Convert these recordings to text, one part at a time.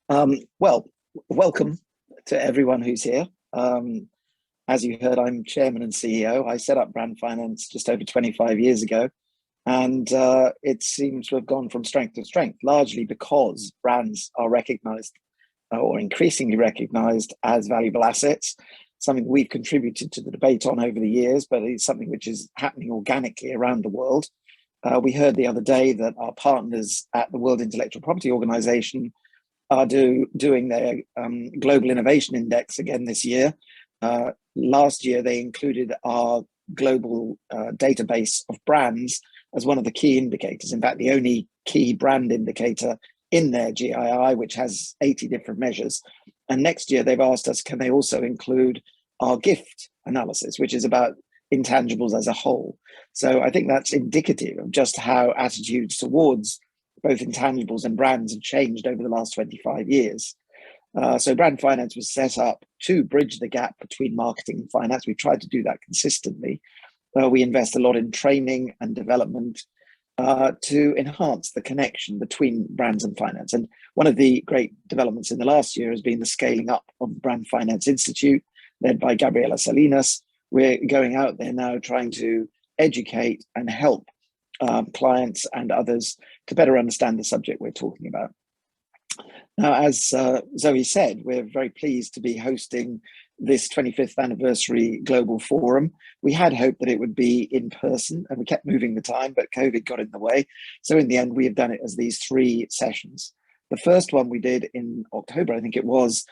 Well, welcome to everyone who's here. As you heard, I'm chairman and CEO. I set up brand finance just over 25 years ago, and it seems to have gone from strength to strength, largely because brands are recognized or increasingly recognized as valuable assets, something we've contributed to the debate on over the years, but it's something which is happening organically around the world. We heard the other day that our partners at the World Intellectual Property Organization are doing their Global Innovation Index again this year. Last year, they included our global database of brands as one of the key indicators. In fact, the only key brand indicator in their GII, which has 80 different measures. And next year, they've asked us, can they also include our gift analysis, which is about intangibles as a whole. So I think that's indicative of just how attitudes towards both intangibles and brands have changed over the last 25 years. So brand finance was set up to bridge the gap between marketing and finance. We tried to do that consistently. We invest a lot in training and development to enhance the connection between brands and finance. And one of the great developments in the last year has been the scaling up of the Brand Finance Institute, led by Gabriela Salinas. We're going out there now trying to educate and help clients and others to better understand the subject we're talking about. Now, as Zoe said, we're very pleased to be hosting this 25th anniversary global forum. We had hoped that it would be in person, and we kept moving the time, but COVID got in the way. So in the end, we have done it as these 3 sessions. The first one we did in October, I think it was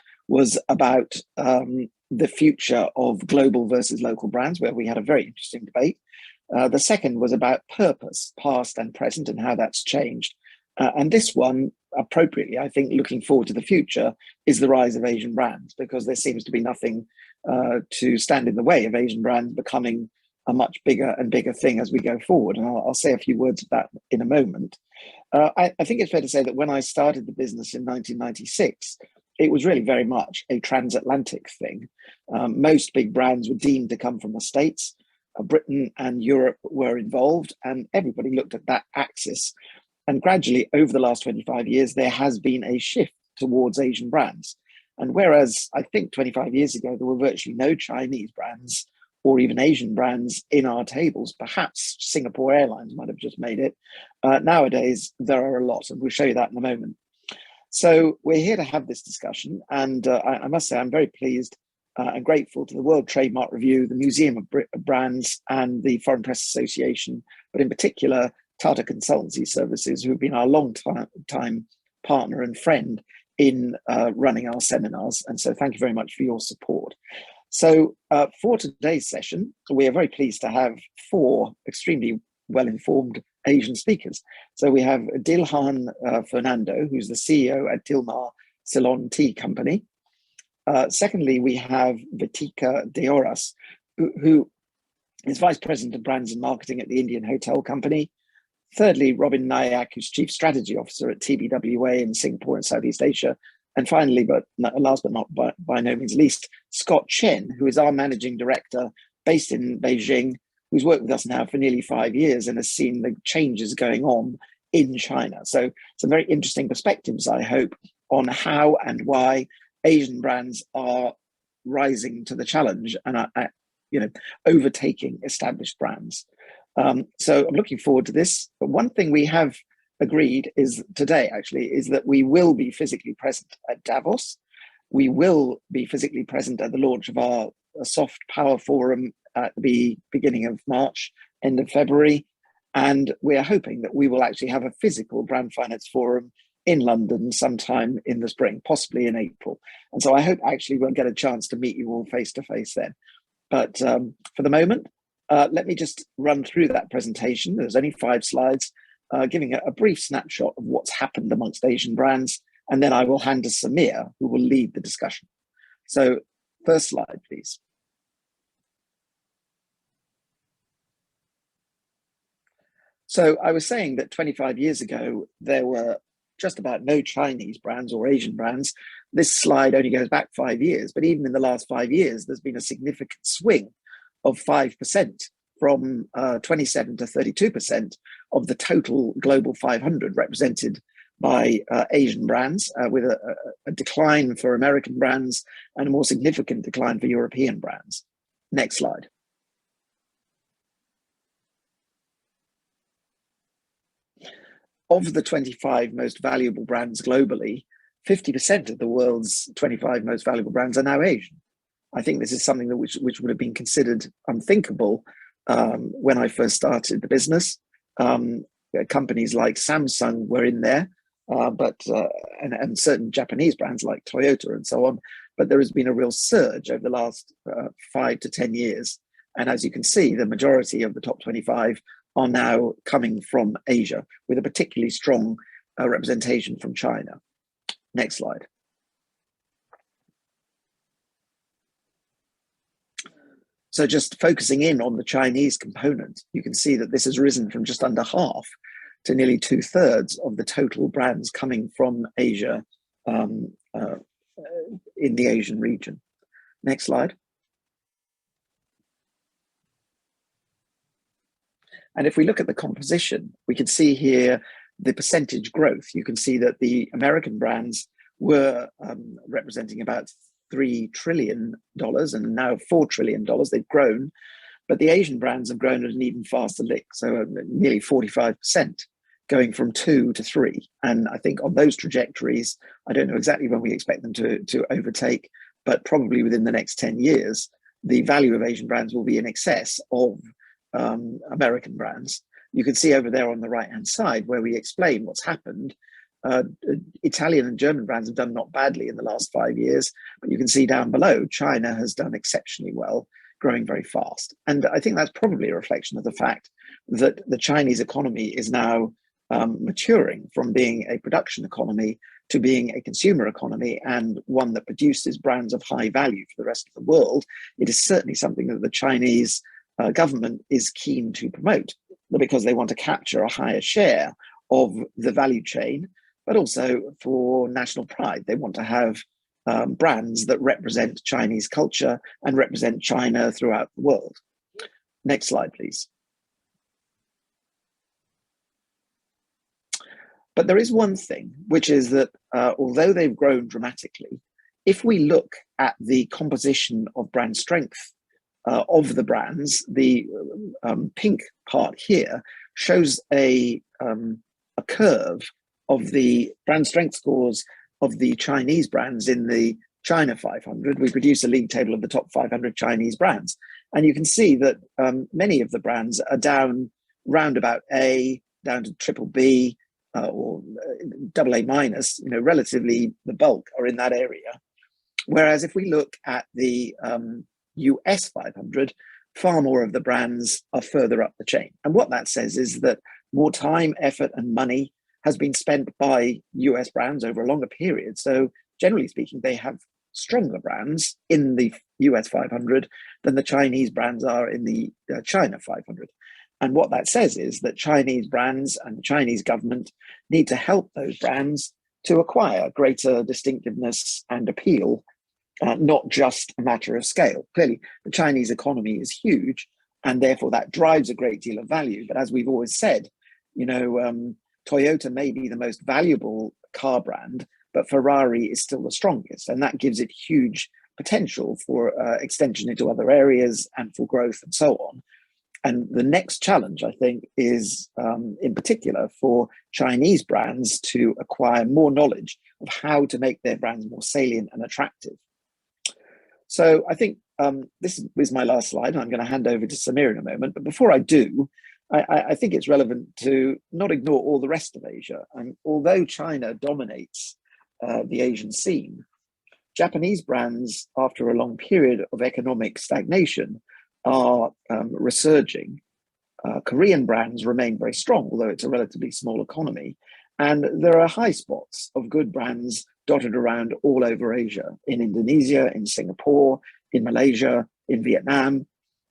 about the future of global versus local brands, where we had a very interesting debate. The second was about purpose, past and present, and how that's changed. And this one, appropriately, I think, looking forward to the future, is the rise of Asian brands, because there seems to be nothing to stand in the way of Asian brands becoming a much bigger and bigger thing as we go forward. And I'll say a few words of that in a moment. I think it's fair to say that when I started the business in 1996, it was really very much a transatlantic thing. Most big brands were deemed to come from the States. Britain and Europe were involved, and everybody looked at that axis. And gradually, over the last 25 years, there has been a shift towards Asian brands. And whereas I think 25 years ago, there were virtually no Chinese brands or even Asian brands in our tables, perhaps Singapore Airlines might have just made it. Nowadays, there are a lot, and we'll show you that in a moment. So we're here to have this discussion. And I must say, I'm very pleased and grateful to the World Trademark Review, the Museum of Brands, and the Foreign Press Association, but in particular, Tata Consultancy Services, who've been our long-time partner and friend in running our seminars. And so thank you very much for your support. So for today's session, we are very pleased to have 4 extremely well-informed Asian speakers. So we have Dilhan Fernando, who's the CEO at Dilmah Tea Company. Secondly, we have Vitika Deoras, who is Vice President of Brands and Marketing at the Indian Hotel Company. Thirdly, Robin Nayak, who's Chief Strategy Officer at TBWA in Singapore and Southeast Asia. And finally, but last but not by no means least, Scott Chen, who is our Managing Director based in Beijing, who's worked with us now for nearly 5 years and has seen the changes going on in China. So some very interesting perspectives, I hope, on how and why Asian brands are rising to the challenge and are, overtaking established brands. So I'm looking forward to this. But one thing we have agreed is today, actually, is that we will be physically present at Davos. We will be physically present at the launch of our Soft Power Forum at the beginning of March, end of February. And we are hoping that we will actually have a physical brand finance forum in London sometime in the spring, possibly in April. And so I hope actually we'll get a chance to meet you all face to face then. But for the moment, let me just run through that presentation. There's only 5 slides, giving a brief snapshot of what's happened amongst Asian brands. And then I will hand to Samir, who will lead the discussion. So first slide, please. So I was saying that 25 years ago, there were just about no Chinese brands or Asian brands. This slide only goes back 5 years, but even in the last 5 years, there's been a significant swing of 5% from 27 to 32% of the total global 500 represented by Asian brands, with a decline for American brands and a more significant decline for European brands. Next slide. Of the 25 most valuable brands globally, 50% of the world's 25 most valuable brands are now Asian. I think this is something that which would have been considered unthinkable when I first started the business. Companies like Samsung were in there, and certain Japanese brands like Toyota and so on. But there has been a real surge over the last 5 to 10 years. And as you can see, the majority of the top 25 are now coming from Asia, with a particularly strong representation from China. Next slide. So just focusing in on the Chinese component, you can see that this has risen from just under half to nearly 2/3 of the total brands coming from Asia in the Asian region. Next slide. And if we look at the composition, we can see here the percentage growth. You can see that the American brands were representing about $3 trillion and now $4 trillion. They've grown, but the Asian brands have grown at an even faster lick, so nearly 45%, going from 2 to 3. And I think on those trajectories, I don't know exactly when we expect them to overtake, but probably within the next 10 years, the value of Asian brands will be in excess of American brands. You can see over there on the right-hand side where we explain what's happened. Italian and German brands have done not badly in the last 5 years, but you can see down below, China has done exceptionally well, growing very fast. And I think that's probably a reflection of the fact that the Chinese economy is now maturing from being a production economy to being a consumer economy, and one that produces brands of high value for the rest of the world. It is certainly something that the Chinese government is keen to promote, because they want to capture a higher share of the value chain, but also for national pride. They want to have brands that represent Chinese culture and represent China throughout the world. Next slide, please. But there is one thing, which is that although they've grown dramatically, if we look at the composition of brand strength of the brands, the pink part here shows a curve of the brand strength scores of the Chinese brands in the China 500. We produce a league table of the top 500 Chinese brands. And you can see that many of the brands are down round about A, down to triple B, or double A minus, relatively the bulk are in that area. Whereas if we look at the US 500, far more of the brands are further up the chain. And what that says is that more time, effort, and money has been spent by US brands over a longer period. So generally speaking, they have stronger brands in the US 500 than the Chinese brands are in the China 500. And what that says is that Chinese brands and the Chinese government need to help those brands to acquire greater distinctiveness and appeal, not just a matter of scale. Clearly, the Chinese economy is huge, and therefore that drives a great deal of value. But as we've always said, Toyota may be the most valuable car brand, but Ferrari is still the strongest, and that gives it huge potential for extension into other areas and for growth and so on. And the next challenge, I think, is in particular for Chinese brands to acquire more knowledge of how to make their brands more salient and attractive. So I think this is my last slide. I'm going to hand over to Samir in a moment. But before I do, I think it's relevant to not ignore all the rest of Asia. And although China dominates the Asian scene, Japanese brands, after a long period of economic stagnation, are resurging. Korean brands remain very strong, although it's a relatively small economy. And there are high spots of good brands dotted around all over Asia, in Indonesia, in Singapore, in Malaysia, in Vietnam.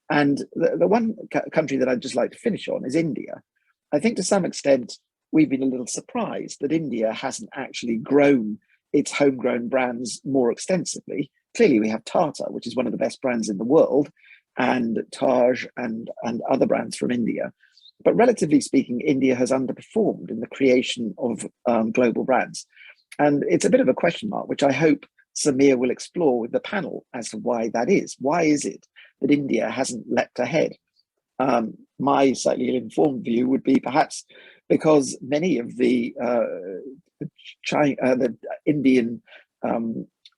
And the one country that I'd just like to finish on is India. I think to some extent, we've been a little surprised that India hasn't actually grown its homegrown brands more extensively. Clearly, we have Tata, which is one of the best brands in the world, and Taj and other brands from India. But relatively speaking, India has underperformed in the creation of global brands. And it's a bit of a question mark, which I hope Samir will explore with the panel as to why that is. Why is it that India hasn't leapt ahead? My slightly ill-informed view would be perhaps because many of the Indian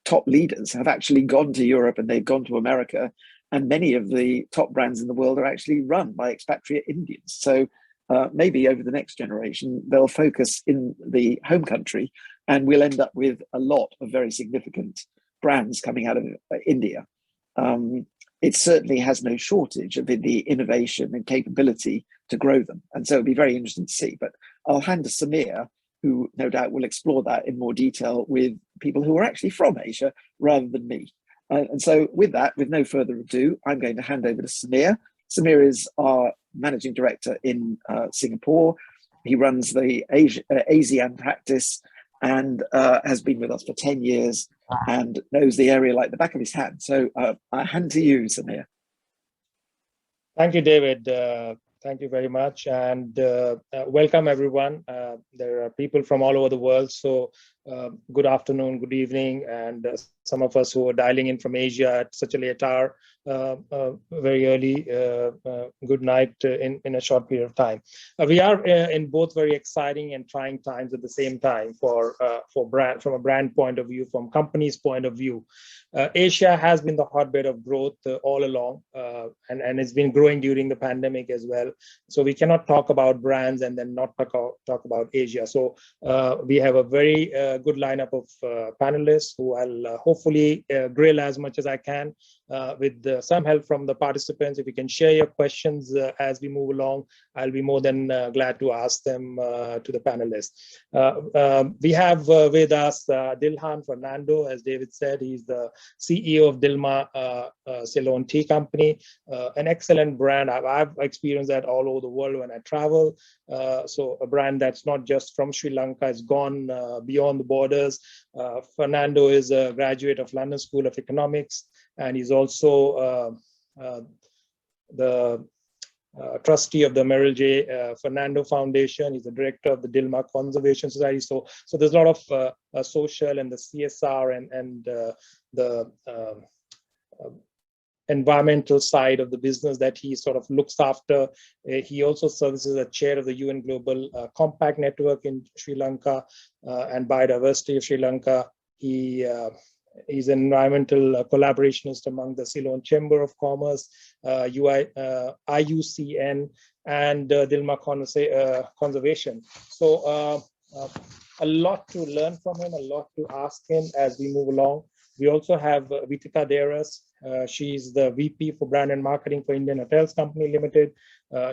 top leaders have actually gone to Europe and they've gone to America, and many of the top brands in the world are actually run by expatriate Indians. So maybe over the next generation, they'll focus in the home country and we'll end up with a lot of very significant brands coming out of India. It certainly has no shortage of the innovation and capability to grow them. And so it'll be very interesting to see. But I'll hand to Samir, who no doubt will explore that in more detail with people who are actually from Asia rather than me. And so with that, with no further ado, I'm going to hand over to Samir. Samir is our managing director in Singapore. He runs the ASEAN practice and has been with us for 10 years and knows the area like the back of his hand. So I hand to you, Samir. Thank you, David. Thank you very much. And welcome, everyone. There are people from all over the world. So good afternoon, good evening. And some of us who are dialing in from Asia at such a late hour, very early, good night in a short period of time. We are in both very exciting and trying times at the same time for brand, from a brand point of view, from company's point of view. Asia has been the hotbed of growth all along, and it's been growing during the pandemic as well. So we cannot talk about brands and then not talk about Asia. So we have a very good lineup of panelists who I'll hopefully grill as much as I can with some help from the participants. If you can share your questions as we move along, I'll be more than glad to ask them to the panelists. We have with us Dilhan Fernando. As David said, he's the CEO of Dilmah Tea Company, an excellent brand. I've experienced that all over the world when I travel. So a brand that's not just from Sri Lanka, it's gone beyond the borders. Fernando is a graduate of London School of Economics, and he's also the trustee of the Merrill J. Fernando Foundation. He's the director of the Dilmah Conservation Society. So there's a lot of social and the CSR and the environmental side of the business that he sort of looks after. He also serves as a chair of the UN Global Compact Network in Sri Lanka and Biodiversity of Sri Lanka. He's an environmental collaborationist among the Ceylon Chamber of Commerce, IUCN, and Dilmah Conservation. So a lot to learn from him, a lot to ask him as we move along. We also have Vitika Deras. She's the VP for Brand and Marketing for Indian Hotels Company Limited.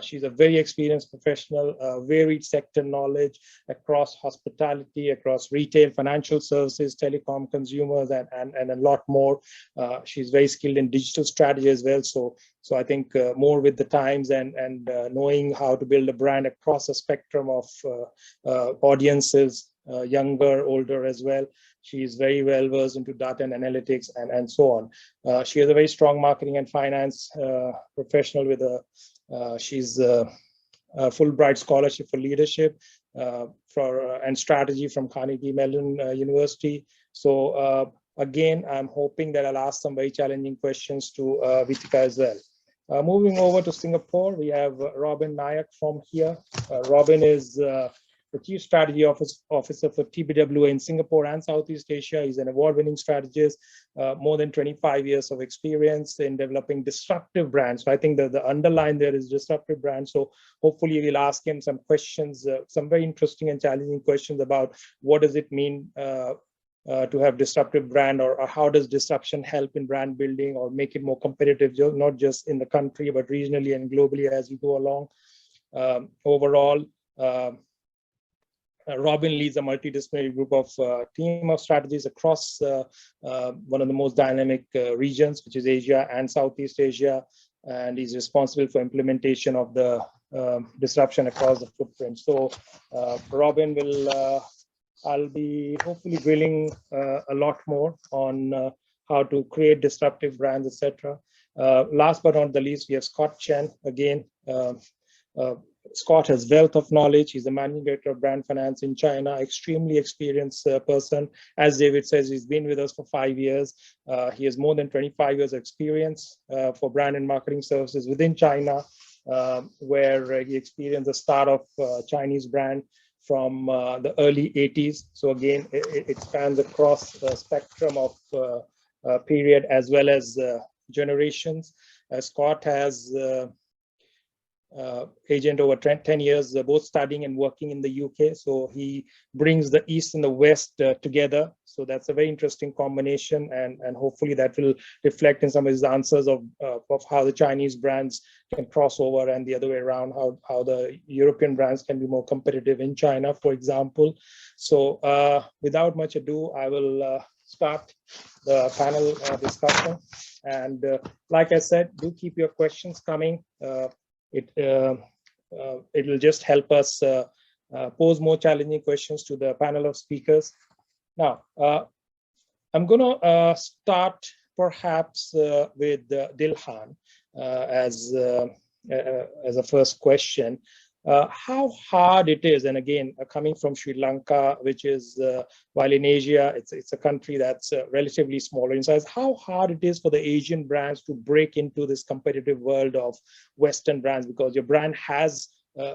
She's a very experienced professional, varied sector knowledge across hospitality, across retail, financial services, telecom, consumers, and a lot more. She's very skilled in digital strategy as well. So I think more with the times and knowing how to build a brand across a spectrum of audiences, younger, older as well. She's very well versed into data and analytics and so on. She has a very strong marketing and finance professional with she's a Fulbright Scholarship for Leadership and Strategy from Carnegie Mellon University. So again, I'm hoping that I'll ask some very challenging questions to Vitika as well. Moving over to Singapore, we have Robin Nayak from here. Robin is the Chief Strategy Officer for TBWA in Singapore and Southeast Asia. He's an award-winning strategist, more than 25 years of experience in developing disruptive brands. So I think that the underline there is disruptive brands. So hopefully we'll ask him some questions, some very interesting and challenging questions about what does it mean to have disruptive brand, or how does disruption help in brand building or make it more competitive, not just in the country, but regionally and globally as we go along. Overall, Robin leads a multidisciplinary group of team of strategies across one of the most dynamic regions, which is Asia and Southeast Asia, and he's responsible for implementation of the disruption across the footprint. So Robin will, I'll be hopefully grilling a lot more on how to create disruptive brands, etc. Last but not the least, we have Scott Chen again. Scott has wealth of knowledge. He's the managing director of brand finance in China, extremely experienced person. As David says, he's been with us for 5 years. He has more than 25 years of experience for brand and marketing services within China, where he experienced the start of Chinese brand from the early 80s. So again, it spans across the spectrum of period as well as generations. Scott has agent over 10 years, both studying and working in the UK. So he brings the East and the West together. So that's a very interesting combination, and hopefully that will reflect in some of his answers of how the Chinese brands can cross over and the other way around, how the European brands can be more competitive in China, for example. So without much ado, I will start the panel discussion. And like I said, do keep your questions coming. It will just help us pose more challenging questions to the panel of speakers. Now, I'm going to start perhaps with Dilhan as a first question. How hard it is, and again, coming from Sri Lanka, which is, while in Asia, it's a country that's relatively smaller in size, how hard it is for the Asian brands to break into this competitive world of Western brands, because your brand has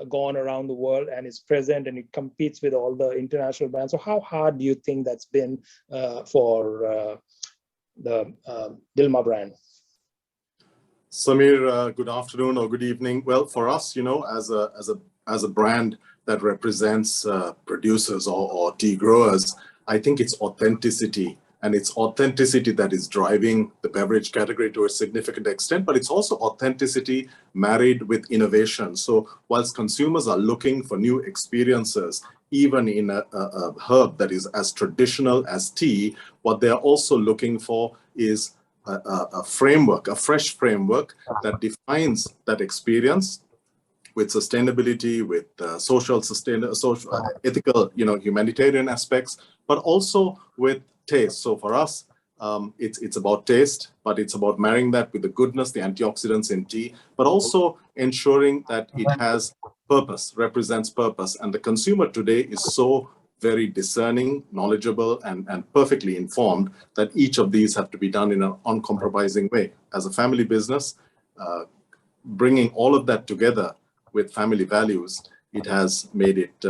gone around the world and is present and it competes with all the international brands. So how hard do you think that's been for the Dilmah brand? Samir, good afternoon or good evening. Well, for us, you know, as a brand that represents producers or tea growers, I think it's authenticity, and it's authenticity that is driving the beverage category to a significant extent, but it's also authenticity married with innovation. So whilst consumers are looking for new experiences, even in a herb that is as traditional as tea, what they're also looking for is a framework, a fresh framework that defines that experience with sustainability, with social, ethical, humanitarian aspects, but also with taste. So for us, it's about taste, but it's about marrying that with the goodness, the antioxidants in tea, but also ensuring that it has purpose, represents purpose. And the consumer today is so very discerning, knowledgeable, and perfectly informed that each of these have to be done in an uncompromising way. As a family business, bringing all of that together with family values, it has made it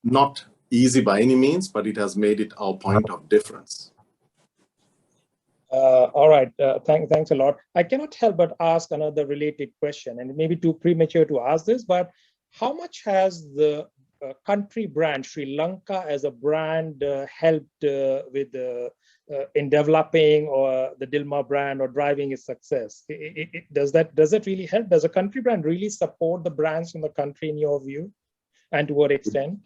not easy by any means, but it has made it our point of difference. All right, thanks a lot. I cannot help but ask another related question, and it may be too premature to ask this, but how much has the country brand, Sri Lanka as a brand, helped with in developing or the Dilmah brand or driving its success? Does it really help? Does a country brand really support the brands in the country, in your view, and to what extent?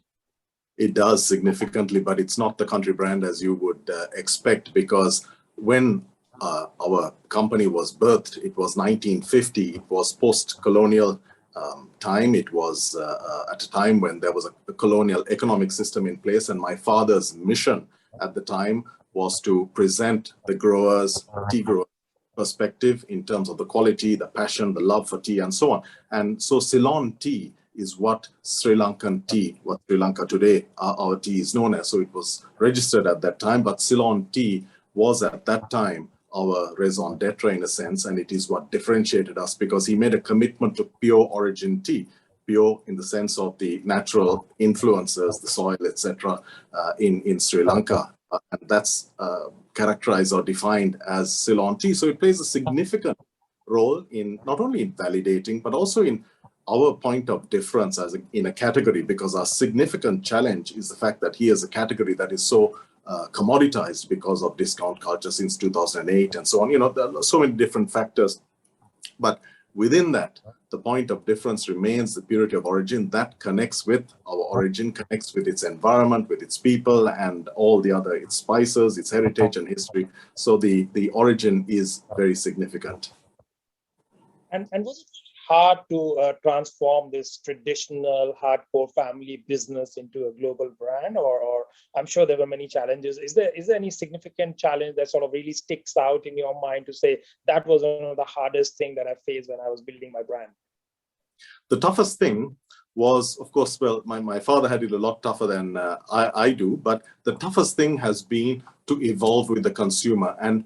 It does significantly, but it's not the country brand as you would expect, because when our company was birthed, it was 1950. It was post-colonial time. It was at a time when there was a colonial economic system in place, and my father's mission at the time was to present the growers, tea growers perspective in terms of the quality, the passion, the love for tea, and so on. And so Ceylon tea is what Sri Lankan tea, what Sri Lanka today, our tea is known as. So it was registered at that time, but Ceylon tea was at that time our raison d'etre in a sense, and it is what differentiated us, because he made a commitment to pure origin tea, pure in the sense of the natural influences, the soil, etc., in Sri Lanka. And that's characterized or defined as Ceylon tea. So it plays a significant role in not only in validating, but also in our point of difference in a category, because our significant challenge is the fact that he is a category that is so commoditized because of discount culture since 2008 and so on. You know, there are so many different factors. But within that, the point of difference remains the purity of origin that connects with our origin, connects with its environment, with its people, and all the other, its spices, its heritage and history. So the origin is very significant. And was it hard to transform this traditional hardcore family business into a global brand, or I'm sure there were many challenges. Is there any significant challenge that sort of really sticks out in your mind to say that was one of the hardest thing that I faced when I was building my brand? The toughest thing was, of course, well, my father had it a lot tougher than I do, but the toughest thing has been to evolve with the consumer. And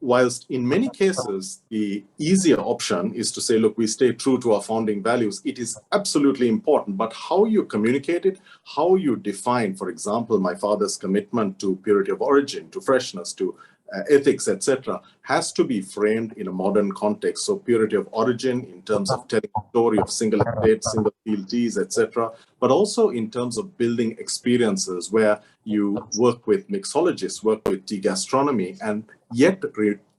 whilst in many cases, the easier option is to say, look, we stay true to our founding values, it is absolutely important. But how you communicate it, how you define, for example, my father's commitment to purity of origin, to freshness, to ethics, etc., has to be framed in a modern context. So purity of origin in terms of telling the story of single estate, single field teas, etc., but also in terms of building experiences where you work with mixologists, work with tea gastronomy, and yet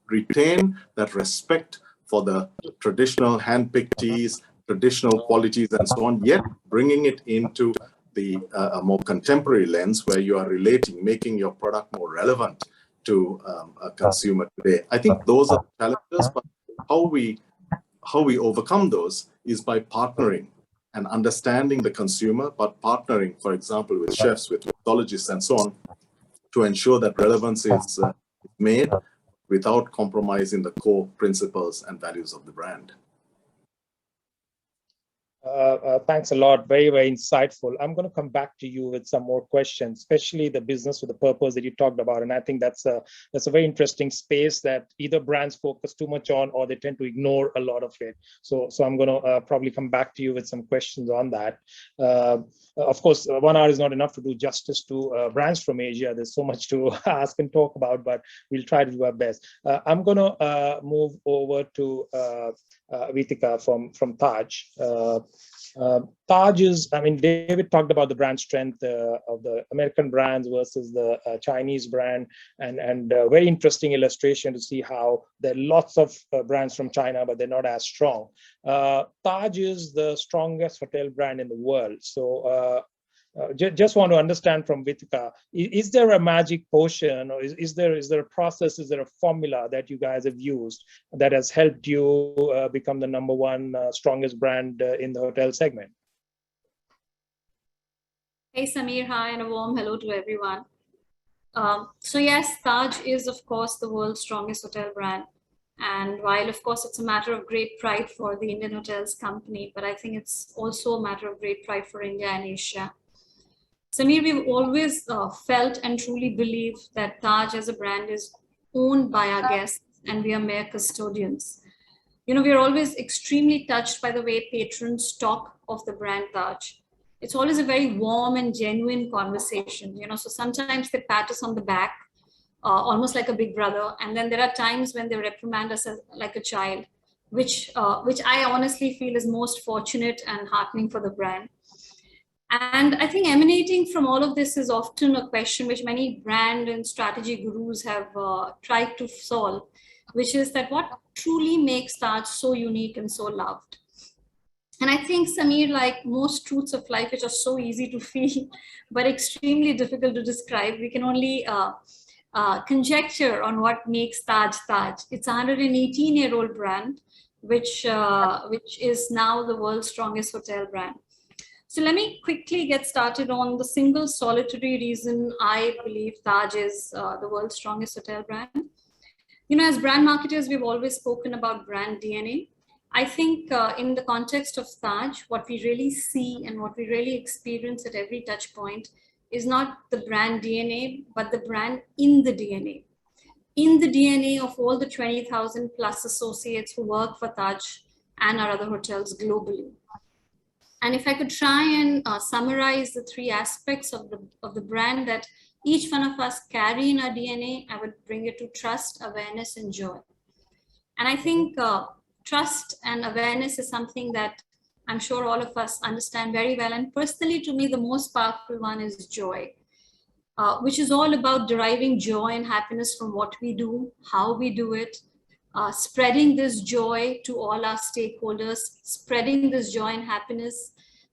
retain that respect for the traditional hand-picked teas, traditional qualities, and so on, yet bringing it into the a more contemporary lens where you are relating, making your product more relevant to a consumer today. I think those are the challenges, but how we overcome those is by partnering and understanding the consumer, but partnering, for example, with chefs, with mixologists, and so on, to ensure that relevance is made without compromising the core principles and values of the brand. Thanks a lot. Very, very insightful. I'm going to come back to you with some more questions, especially the business with a purpose that you talked about. And I think that's a very interesting space that either brands focus too much on or they tend to ignore a lot of it. So I'm going to probably come back to you with some questions on that. Of course, 1 hour is not enough to do justice to brands from Asia. There's so much to ask and talk about, but we'll try to do our best. I'm going to move over to Vitika from Taj. Taj is, I mean, David talked about the brand strength of the American brands versus the Chinese brand, and very interesting illustration to see how there are lots of brands from China, but they're not as strong. Taj is the strongest hotel brand in the world. So just want to understand from Vitika, is there a magic potion, or is there a process, is there a formula that you guys have used that has helped you become the #1 strongest brand in the hotel segment? Hey Samir, hi, and a warm hello to everyone. So yes, Taj is of course the world's strongest hotel brand. And while of course it's a matter of great pride for the Indian Hotels company, but I think it's also a matter of great pride for India and Asia. Samir, we've always felt and truly believe that Taj as a brand is owned by our guests and we are mere custodians. You know, we're always extremely touched by the way patrons talk of the brand Taj. It's always a very warm and genuine conversation, you know, so sometimes they pat us on the back, almost like a big brother. And then there are times when they reprimand us as, like a child, which I honestly feel is most fortunate and heartening for the brand. And I think emanating from all of this is often a question which many brand and strategy gurus have tried to solve, which is that what truly makes Taj so unique and so loved. And I think, Samir, like most truths of life, which are so easy to feel, but extremely difficult to describe, we can only conjecture on what makes Taj Taj. It's a 118-year-old brand, which is now the world's strongest hotel brand. So let me quickly get started on the single solitary reason I believe Taj is the world's strongest hotel brand. You know, as brand marketers, we've always spoken about brand DNA. I think in the context of Taj, what we really see and what we really experience at every touch point is not the brand DNA, but the brand in the DNA. In the DNA of all the 20,000 plus associates who work for Taj and our other hotels globally. And if I could try and summarize the 3 aspects of the brand that each one of us carry in our DNA, I would bring it to trust, awareness, and joy. And I think trust and awareness is something that I'm sure all of us understand very well. And personally, to me, the most powerful one is joy, which is all about deriving joy and happiness from what we do, how we do it, spreading this joy to all our stakeholders, spreading this joy and happiness,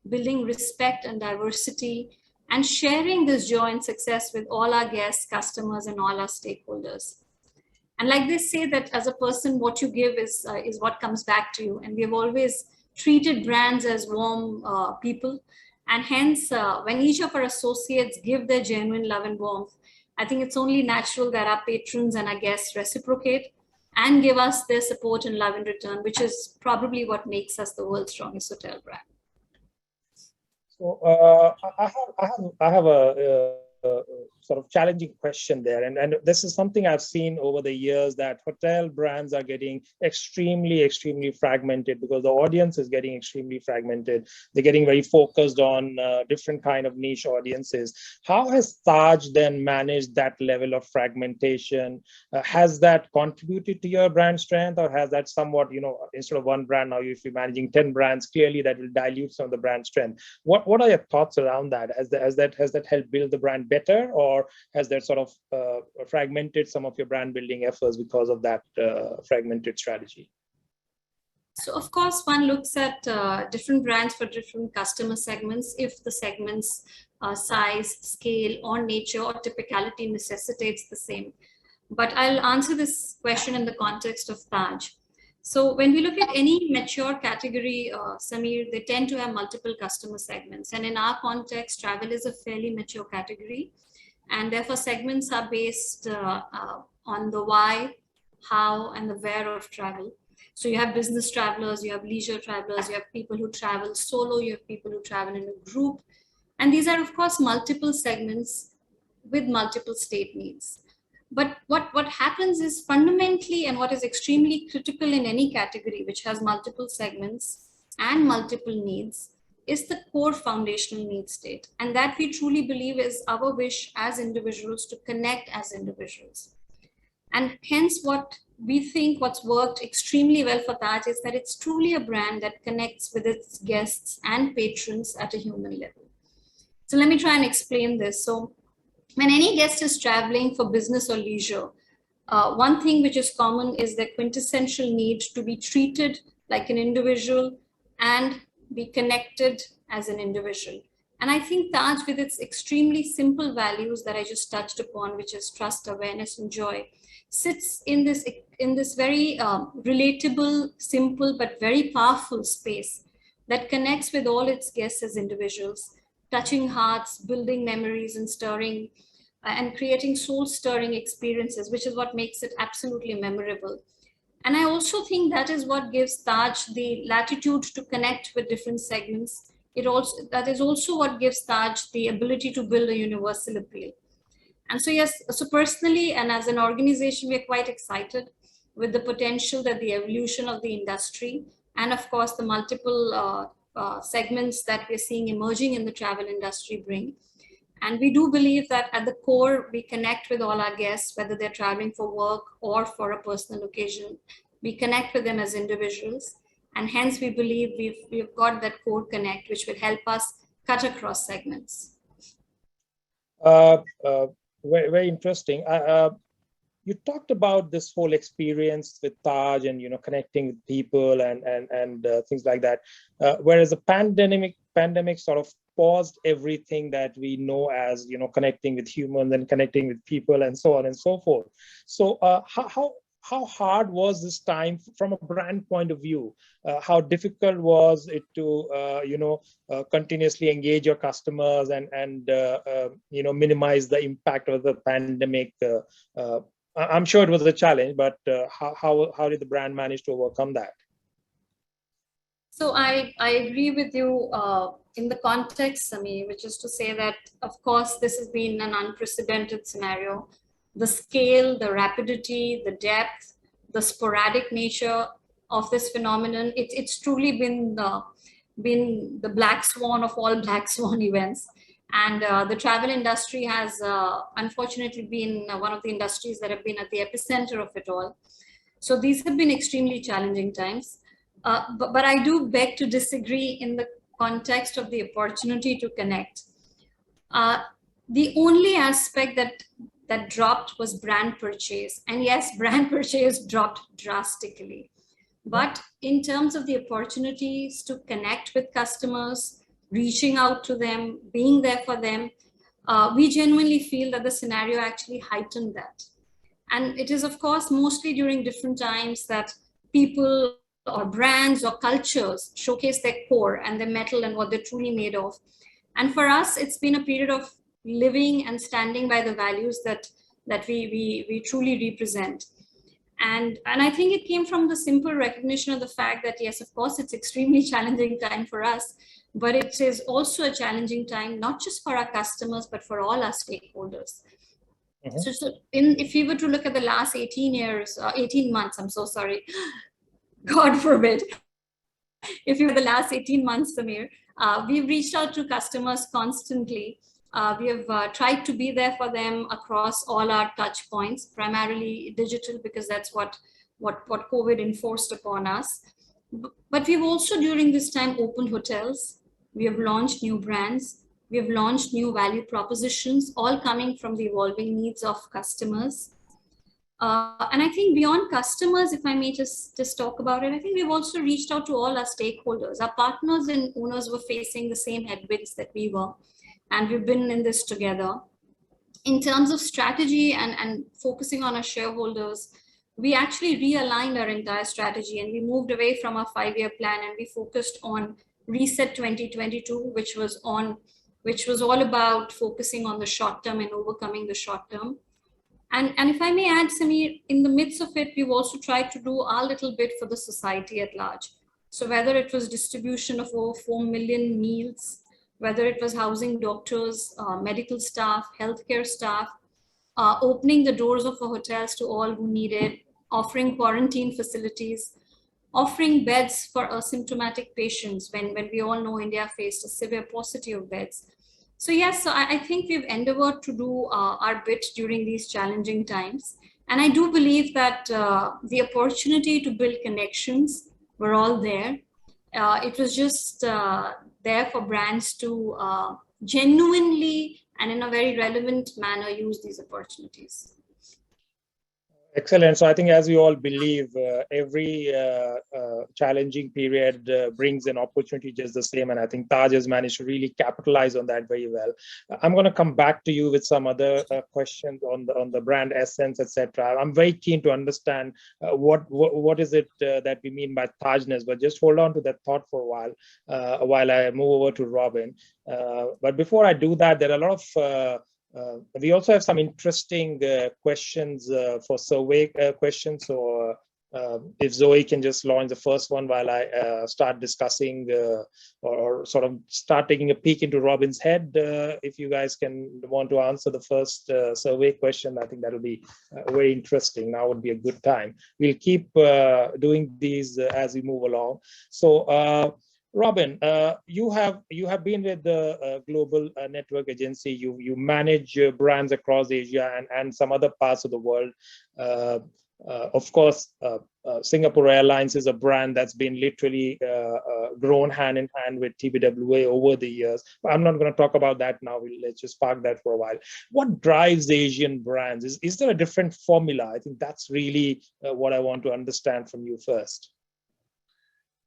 building respect and diversity, and sharing this joy and success with all our guests, customers, and all our stakeholders. And like they say that as a person, what you give is what comes back to you. And we have always treated brands as warm people. And hence, when each of our associates give their genuine love and warmth, I think it's only natural that our patrons and our guests reciprocate. and give us their support and love in return, which is probably what makes us the world's strongest hotel brand. So I have a sort of challenging question there, and this is something I've seen over the years, that hotel brands are getting extremely fragmented because the audience is getting extremely fragmented. They're getting very focused on different kind of niche audiences. How has Taj then managed that level of fragmentation? Has that contributed to your brand strength, or has that somewhat, instead of one brand, now if you're managing 10 brands, clearly that will dilute some of the brand strength? What are your thoughts around that? Has that helped build the brand better, or has that sort of fragmented some of your brand building efforts because of that fragmented strategy? So of course, one looks at different brands for different customer segments. If the segments size, scale, or nature or typicality necessitates the same. But I'll answer this question in the context of Taj. So when we look at any mature category, Samir, they tend to have multiple customer segments. And in our context, travel is a fairly mature category. And therefore, segments are based on the why, how, and the where of travel. So you have business travelers, you have leisure travelers, you have people who travel solo, you have people who travel in a group. And these are, of course, multiple segments with multiple state needs. But what happens is fundamentally, and what is extremely critical in any category which has multiple segments and multiple needs, is the core foundational need state. And that we truly believe is our wish as individuals to connect as individuals. And hence what we think what's worked extremely well for Taj is that it's truly a brand that connects with its guests and patrons at a human level. So let me try and explain this. So when any guest is traveling for business or leisure, one thing which is common is the quintessential need to be treated like an individual and be connected as an individual. And I think Taj, with its extremely simple values that I just touched upon, which is trust, awareness, and joy, sits in this very relatable, simple, but very powerful space that connects with all its guests as individuals, touching hearts, building memories, and stirring and creating soul-stirring experiences, which is what makes it absolutely memorable. And I also think that is what gives Taj the latitude to connect with different segments. That is also what gives Taj the ability to build a universal appeal. And so yes, so personally and as an organization, we're quite excited with the potential that the evolution of the industry and of course the multiple segments that we're seeing emerging in the travel industry bring. And we do believe that at the core, we connect with all our guests, whether they're traveling for work or for a personal occasion. We connect with them as individuals. And hence we believe we've got that core connect, which will help us cut across segments. Very interesting. You talked about this whole experience with Taj and connecting with people and things like that. Whereas the pandemic sort of paused everything that we know as connecting with humans and connecting with people and so on and so forth. So how hard was this time from a brand point of view? How difficult was it to continuously engage your customers and minimize the impact of the pandemic? I'm sure it was a challenge, but how did the brand manage to overcome that? So I agree with you in the context, Samir, which is to say that, of course, this has been an unprecedented scenario. The scale, the rapidity, the depth, the sporadic nature of this phenomenon, it's truly been the black swan of all black swan events. And the travel industry has unfortunately been one of the industries that have been at the epicenter of it all. So these have been extremely challenging times. But I do beg to disagree in the context of the opportunity to connect. The only aspect that dropped was brand purchase. And yes, brand purchase dropped drastically. But in terms of the opportunities to connect with customers, reaching out to them, being there for them, we genuinely feel that the scenario actually heightened that. And it is, of course, mostly during different times that people or brands or cultures showcase their core and their metal and what they're truly made of. And for us, it's been a period of living and standing by the values that we truly represent. And I think it came from the simple recognition of the fact that, yes, of course, it's extremely challenging time for us, but it is also a challenging time, not just for our customers, but for all our stakeholders. Mhm. So if you were to look at the last 18 months, I'm so sorry, God forbid, if you were the last 18 months, Samir, we've reached out to customers constantly. We have tried to be there for them across all our touch points, primarily digital, because that's what COVID enforced upon us. But we've also, during this time, opened hotels. We have launched new brands. We have launched new value propositions, all coming from the evolving needs of customers. And I think beyond customers, if I may just talk about it, I think we've also reached out to all our stakeholders. Our partners and owners were facing the same headwinds that we were, and we've been in this together. In terms of strategy and focusing on our shareholders, we actually realigned our entire strategy and we moved away from our 5-year plan and we focused on Reset 2022, which was all about focusing on the short term and overcoming the short term. And if I may add, Samir, in the midst of it, we've also tried to do our little bit for the society at large. So whether it was distribution of over 4 million meals, whether it was housing doctors, medical staff, healthcare staff, opening the doors of our hotels to all who needed, offering quarantine facilities, offering beds for asymptomatic patients when we all know India faced a severe paucity of beds. So yes, so I think we've endeavored to do our bit during these challenging times. And I do believe that the opportunity to build connections were all there. It was just there for brands to genuinely and in a very relevant manner use these opportunities. Excellent. So I think, as we all believe, every challenging period brings an opportunity just the same. And I think Taj has managed to really capitalize on that very well. I'm going to come back to you with some other questions on the brand essence, etc. I'm very keen to understand what is it that we mean by Tajness. But just hold on to that thought for a while I move over to Robin. But before I do that, there are a lot of we also have some interesting questions for survey questions. So if Zoe can just launch the first one while I start discussing or sort of start taking a peek into Robin's head. If you guys want to answer the first survey question, I think that will be very interesting. Now would be a good time. We'll keep doing these as we move along. So Robin, you have been with the global network agency. You manage brands across Asia and some other parts of the world. Of course, Singapore Airlines is a brand that's been literally grown hand in hand with TBWA over the years. But I'm not going to talk about that now. Let's just park that for a while. What drives Asian brands? Is there a different formula? I think that's really what I want to understand from you first.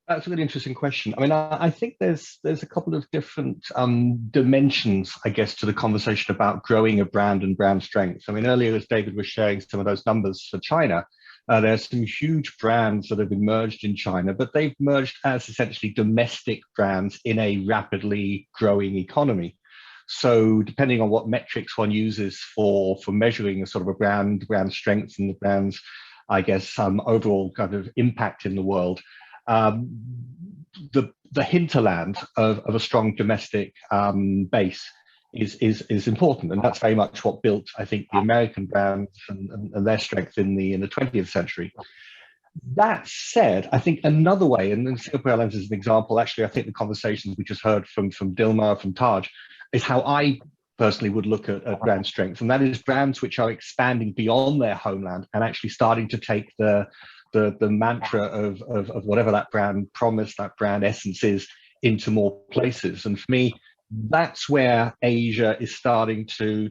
That's a really interesting question. I mean, I think there's a couple of different dimensions, I guess, to the conversation about growing a brand and brand strength. I mean, earlier, as David was sharing some of those numbers for China, there's some huge brands that have emerged in China, but they've merged as essentially domestic brands in a rapidly growing economy. So depending on what metrics one uses for measuring a sort of a brand strength and the brand's, I guess, overall kind of impact in the world, the hinterland of a strong domestic base is important, and that's very much what built, I think, the American brands and their strength in the 20th century. That said, I think another way, and then Singapore Airlines is an example. Actually, I think the conversations we just heard from Dilmah, from Taj, is how I personally would look at brand strength, and that is brands which are expanding beyond their homeland and actually starting to take the mantra of whatever that brand promise, that brand essence is, into more places. And for me, that's where Asia is starting to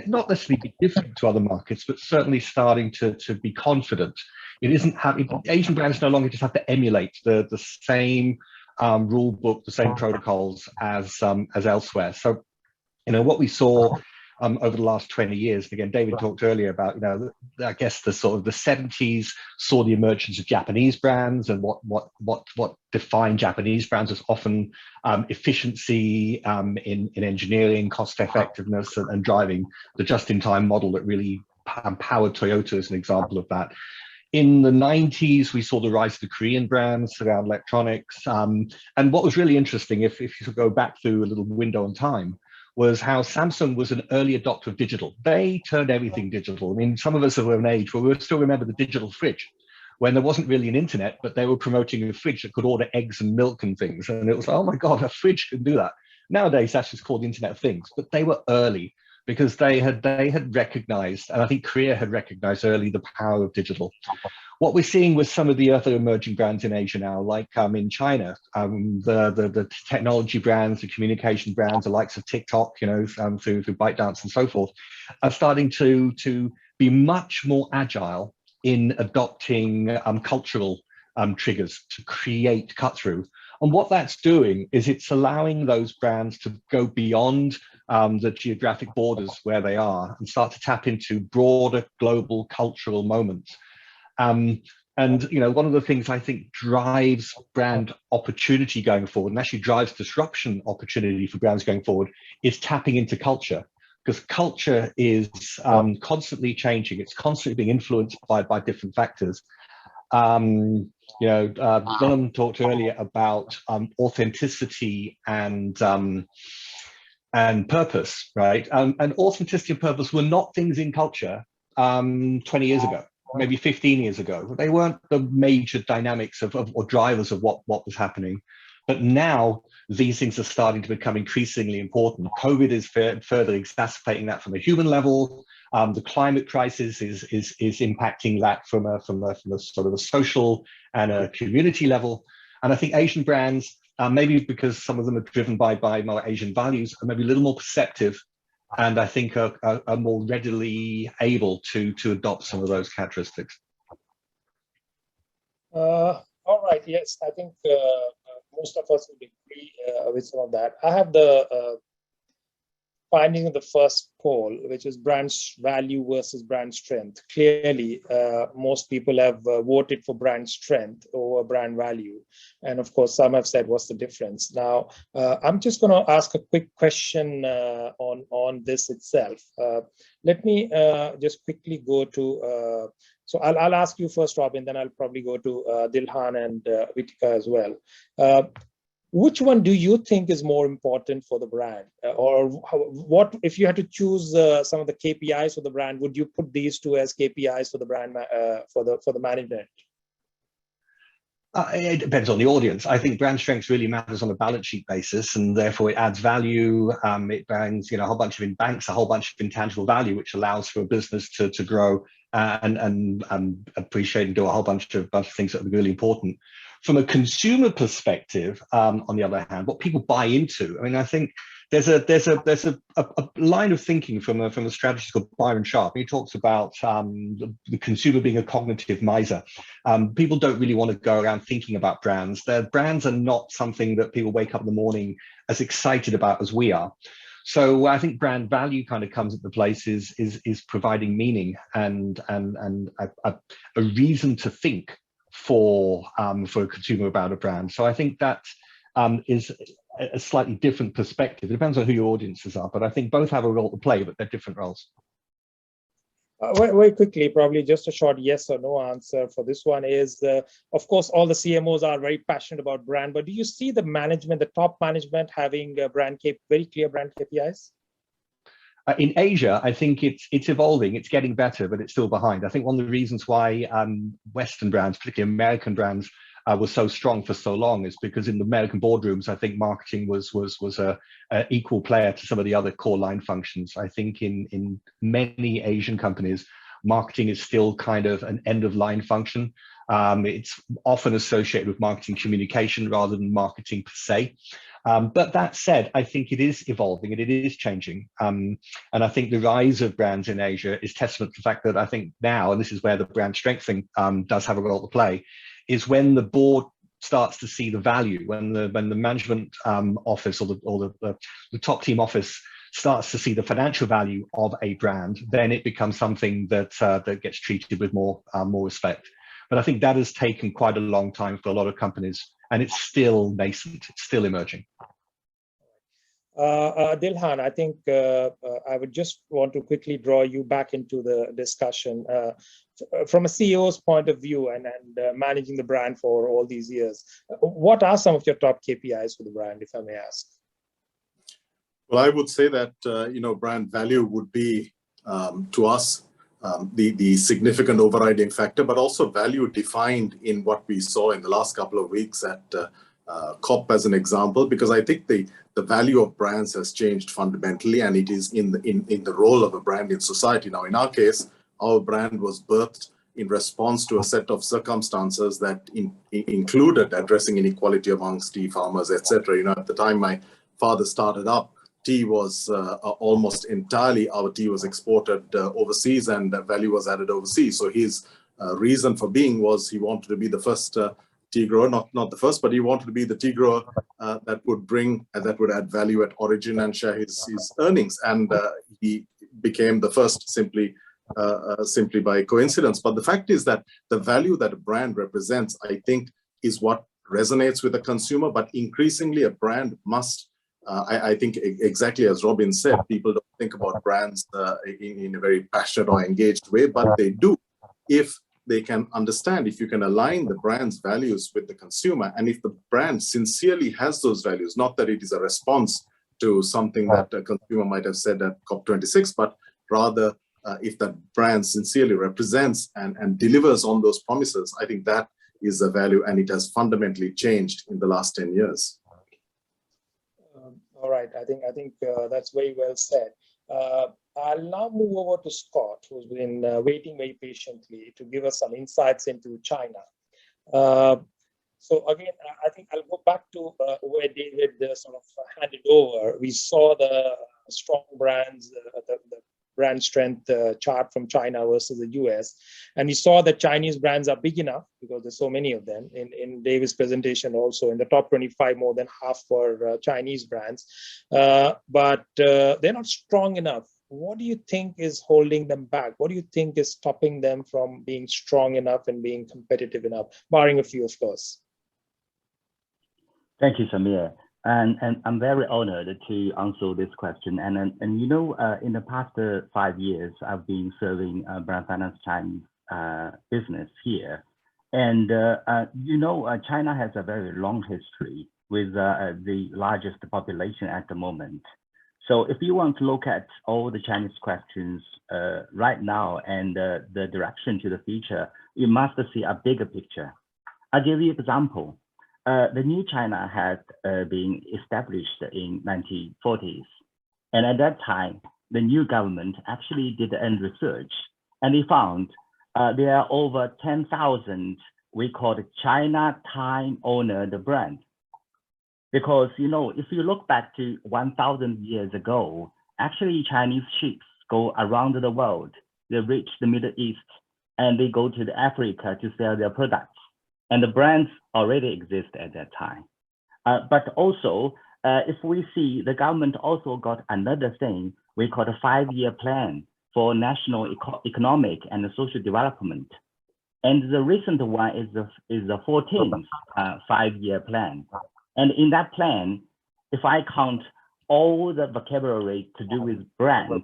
not necessarily be different to other markets, but certainly starting to be confident. It isn't having Asian brands no longer just have to emulate the same rule book, the same protocols as elsewhere. So, what we saw over the last 20 years, again, David talked earlier about, I guess the sort of the 70s saw the emergence of Japanese brands, and what defined Japanese brands as often efficiency in engineering, cost effectiveness, and driving the just-in-time model that really powered Toyota as an example of that. In the 90s, we saw the rise of the Korean brands around electronics. And what was really interesting, if you go back through a little window in time, was how Samsung was an early adopter of digital. They turned everything digital. I mean, some of us are of an age where we still remember the digital fridge, when there wasn't really an internet, but they were promoting a fridge that could order eggs and milk and things. And it was, oh my God, a fridge can do that. Nowadays, that's just called the Internet of Things. But they were early because they had recognized, and I think Korea had recognized early, the power of digital. What we're seeing with some of the other emerging brands in Asia now, like in China, the technology brands, the communication brands, the likes of TikTok, you know, through ByteDance and so forth, are starting to be much more agile in adopting cultural triggers to create cut through. And what that's doing is it's allowing those brands to go beyond the geographic borders where they are and start to tap into broader global cultural moments. And you know, one of the things I think drives brand opportunity going forward, and actually drives disruption opportunity for brands going forward, is tapping into culture. Because culture is constantly changing. It's constantly being influenced by different factors. You know, Dilmah talked earlier about authenticity and purpose, right? And authenticity and purpose were not things in culture 20 years ago, maybe 15 years ago. They weren't the major dynamics or drivers of what was happening. But now these things are starting to become increasingly important. COVID is further exacerbating that from a human level. The climate crisis is impacting that from a sort of a social and a community level. And I think Asian brands, maybe because some of them are driven by more Asian values, are maybe a little more perceptive, and I think are more readily able to adopt some of those characteristics. All right. Yes, I think most of us would agree with some of that. I have the finding of the first poll, which is brand value versus brand strength. Clearly, most people have voted for brand strength over brand value. And of course, some have said, what's the difference? Now, I'm just going to ask a quick question on this itself. Let me just quickly go to, so I'll ask you first, Robin, then I'll probably go to Dilhan and Vitika as well. Which one do you think is more important for the brand, or what if you had to choose some of the KPIs for the brand? Would you put these two as KPIs for the brand for the management? It depends on the audience. I think brand strength really matters on a balance sheet basis, and therefore it adds value. It brings, you know, a whole bunch of banks, a whole bunch of intangible value, which allows for a business to grow and appreciate and do a whole bunch of things that are really important. From a consumer perspective, on the other hand, what people buy into, I mean, I think there's a line of thinking from a strategist called Byron Sharp. He talks about the consumer being a cognitive miser. People don't really want to go around thinking about brands. Their brands are not something that people wake up in the morning as excited about as we are. So I think brand value kind of comes into place is providing meaning and a reason to think for a consumer about a brand. So I think that is a slightly different perspective. It depends on who your audiences are, but I think both have a role to play, but they're different roles. Very quickly, probably just a short yes or no answer for this one is, of course, all the CMOs are very passionate about brand, but do you see the management, the top management having very clear brand KPIs? In Asia, I think it's evolving, it's getting better, but it's still behind. I think one of the reasons why Western brands, particularly American brands, were so strong for so long is because in the American boardrooms, I think marketing was a equal player to some of the other core line functions. I think in many Asian companies, marketing is still kind of an end of line function. It's often associated with marketing communication rather than marketing per se. But that said, I think it is evolving and it is changing. And I think the rise of brands in Asia is testament to the fact that I think now, and this is where the brand strength thing does have a role to play, is when the board starts to see the value, when the management office or the top team office starts to see the financial value of a brand, then it becomes something that that gets treated with more respect. But I think that has taken quite a long time for a lot of companies, and it's still nascent, it's still emerging. Dilhan, I think I would just want to quickly draw you back into the discussion. From a CEO's point of view and managing the brand for all these years, what are some of your top KPIs for the brand, if I may ask? Well, I would say that, brand value would be, to us, the significant overriding factor, but also value defined in what we saw in the last couple of weeks at COP as an example, because I think the value of brands has changed fundamentally, and it is in the role of a brand in society. Now, in our case, our brand was birthed in response to a set of circumstances that included addressing inequality amongst tea farmers, etc. At the time my father started up, tea was almost entirely, our tea was exported overseas, and value was added overseas. So his reason for being was he wanted to be the first tea grower, not the first, but he wanted to be the tea grower that would add value at origin and share his earnings. And he became the first simply by coincidence. But the fact is that the value that a brand represents, I think, is what resonates with the consumer. But increasingly, a brand must, I think, exactly as Robin said, people don't think about brands in a very passionate or engaged way, but they do if they can understand, if you can align the brand's values with the consumer, and if the brand sincerely has those values, not that it is a response to something that a consumer might have said at COP26, but rather if that brand sincerely represents and delivers on those promises, I think that is a value, and it has fundamentally changed in the last 10 years. All right, I think that's very well said. I'll now move over to Scott, who's been waiting very patiently to give us some insights into China. So again, I think I'll go back to where David sort of handed over. We saw the strong brands, the brand strength chart from China versus the US. And we saw that Chinese brands are big enough because there's so many of them. In David's presentation also, in the top 25, more than half were Chinese brands. But they're not strong enough. What do you think is holding them back? What do you think is stopping them from being strong enough and being competitive enough, barring a few, of course? Thank you, Samir. And I'm very honored to answer this question. And in the past 5 years, I've been serving brand finance Chinese business here. And China has a very long history with the largest population at the moment. So if you want to look at all the Chinese questions right now and the direction to the future, you must see a bigger picture. I'll give you an example. The new China had been established in 1940s. And at that time, the new government actually did an research, and they found there are over 10,000, we call it China time honored brand. Because, if you look back to 1,000 years ago, actually Chinese ships go around the world. They reach the Middle East and they go to Africa to sell their products. And the brands already exist at that time. But also, if we see the government also got another thing, we call a 5-year plan for national economic and social development. And the recent one is the 14th 5-year plan. And in that plan, if I count all the vocabulary to do with brand,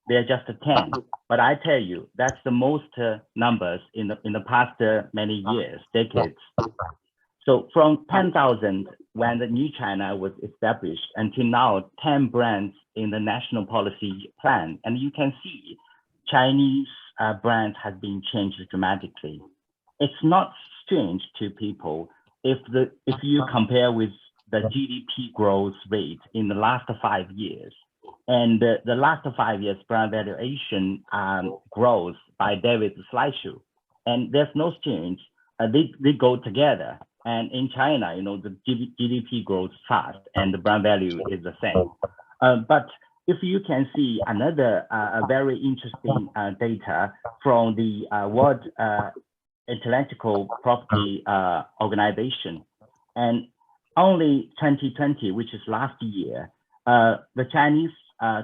they're just 10. But I tell you, that's the most numbers in the past many years, decades. So from 10,000 when the new China was established until now, 10 brands in the national policy plan. And you can see Chinese brand has been changed dramatically. It's not strange to people if you compare with the GDP growth rate in the last 5 years. And the last 5 years brand valuation grows by David's slideshow. And there's no change. They go together. And in China, the GDP grows fast and the brand value is the same. But if you can see another very interesting data from the World Intellectual Property Organization, and only 2020, which is last year, the Chinese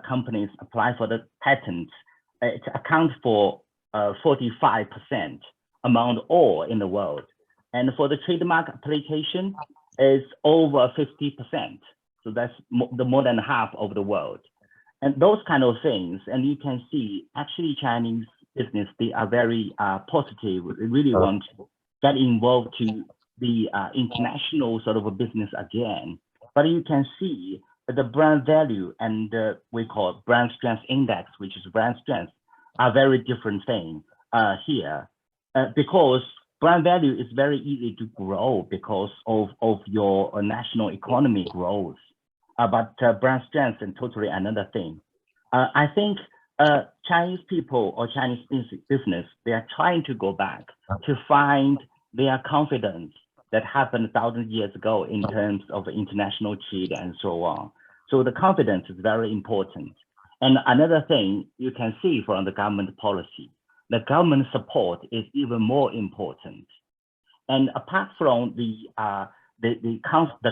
companies apply for the patents. It accounts for 45% among all in the world. And for the trademark application is over 50%. So that's more than half of the world. And those kind of things, and you can see actually Chinese business, they are very positive. They really want to get involved to the international sort of a business again. But you can see that the brand value and we call it brand strength index, which is brand strength, are very different thing here. Because brand value is very easy to grow because of your national economy growth. But brand strength is totally another thing. I think Chinese people or Chinese business, they are trying to go back to find their confidence that happened 1,000 years ago in terms of international trade and so on. So the confidence is very important. And another thing you can see from the government policy, the government support is even more important. And apart from the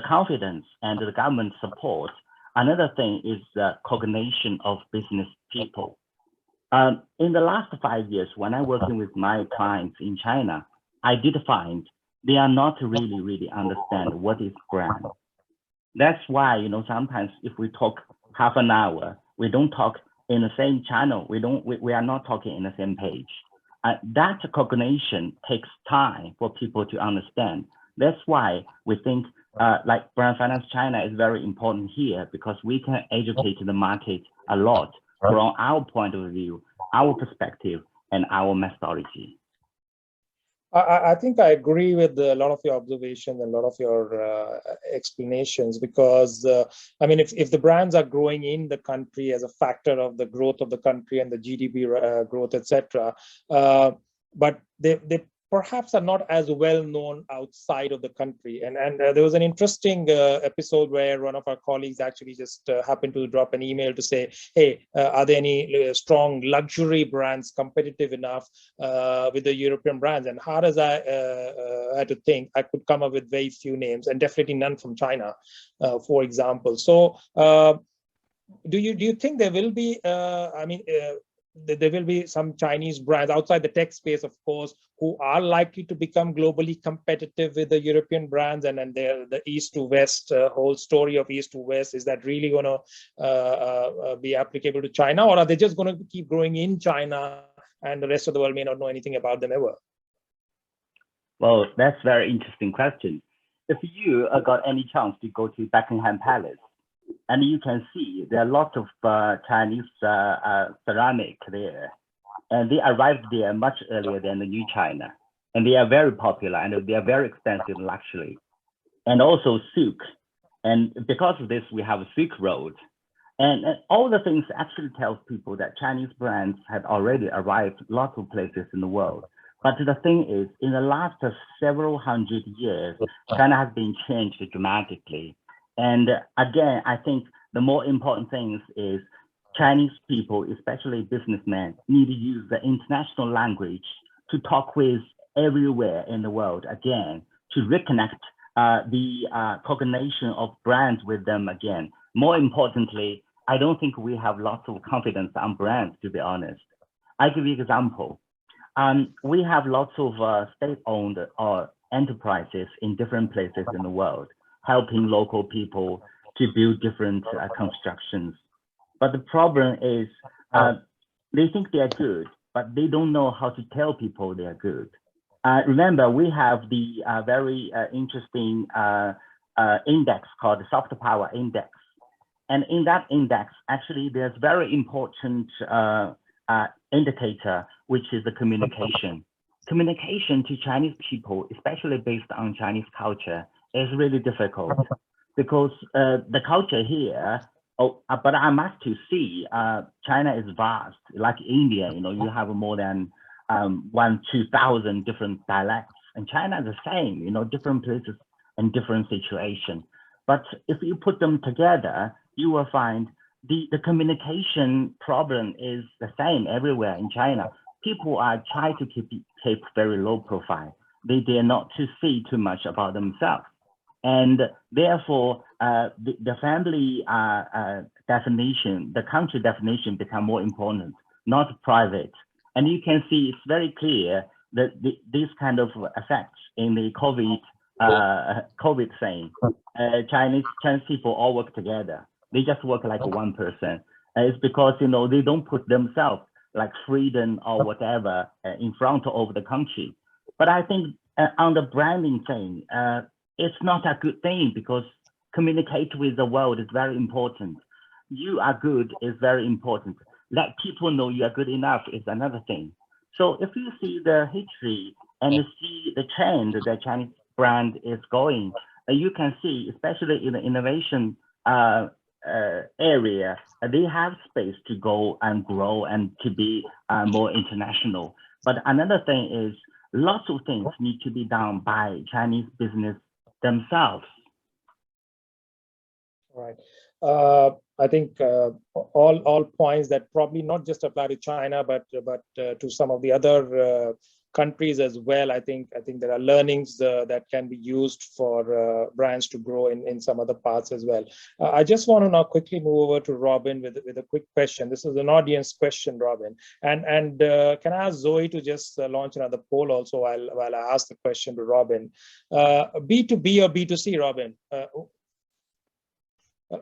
confidence and the government support, another thing is the cognition of business people. In the last 5 years, when I'm working with my clients in China, I did find they are not really understand what is brand. That's why, you know, sometimes if we talk half an hour, we don't talk in the same channel. We are not talking in the same page. That cognition takes time for people to understand. That's why we think like Brand Finance China is very important here, because we can educate the market a lot from our point of view, our perspective, and our methodology. I think I agree with a lot of your observations and a lot of your explanations, because I mean, if the brands are growing in the country as a factor of the growth of the country and the GDP growth, etc., but they perhaps are not as well known outside of the country. And there was an interesting episode where one of our colleagues actually just happened to drop an email to say, hey, are there any strong luxury brands competitive enough with the European brands? And hard as I had to think, I could come up with very few names, and definitely none from China, for example. So do you think there will be, there will be some Chinese brands outside the tech space, of course, who are likely to become globally competitive with the European brands, and then the East to West whole story of East to West, is that really going to be applicable to China, or are they just going to keep growing in China and the rest of the world may not know anything about them ever? Well, that's a very interesting question. If you got any chance to go to Buckingham Palace, and you can see there are lots of Chinese ceramic there, and they arrived there much earlier than the new China, and they are very popular and they are very expensive luxury, and also silk. And because of this, we have a Silk Road, and all the things actually tells people that Chinese brands have already arrived lots of places in the world. But the thing is, in the last several hundred years, China has been changed dramatically. And again, I think the more important thing is Chinese people, especially businessmen, need to use the international language to talk with everywhere in the world again, to reconnect the cognition of brands with them again. More importantly, I don't think we have lots of confidence on brands, to be honest. I'll give you an example. We have lots of state-owned or enterprises in different places in the world, helping local people to build different constructions. But the problem is they think they are good, but they don't know how to tell people they are good. Remember, we have the very interesting index called the Soft Power Index. And in that index, actually, there's very important indicator, which is the communication. Communication to Chinese people, especially based on Chinese culture, is really difficult, because the culture here, but I must to see, China is vast, like India, you know, you have more than 2,000 different dialects, and China is the same, you know, different places and different situations. But if you put them together, you will find the communication problem is the same everywhere in China. People are trying to keep very low profile. They dare not to see too much about themselves. And therefore, the family definition, the country definition become more important, not private. And you can see it's very clear that these kind of effects in the COVID COVID thing. Chinese people all work together. They just work like one person. It's because, you know, they don't put themselves like freedom or whatever in front of the country. But I think on the branding thing, it's not a good thing because communicate with the world is very important. You are good is very important. Let people know you are good enough is another thing. So if you see the history and you see the trend that Chinese brand is going, you can see, especially in the innovation area, they have space to go and grow and to be more international. But another thing is lots of things need to be done by Chinese business themselves. All right. I think all points that probably not just apply to China, but to some of the other countries as well. I think there are learnings that can be used for brands to grow in some other parts as well. I just want to now quickly move over to Robin with a quick question. This is an audience question, Robin, and can I ask Zoe to just launch another poll also while I ask the question to Robin. B2B or B2C, Robin?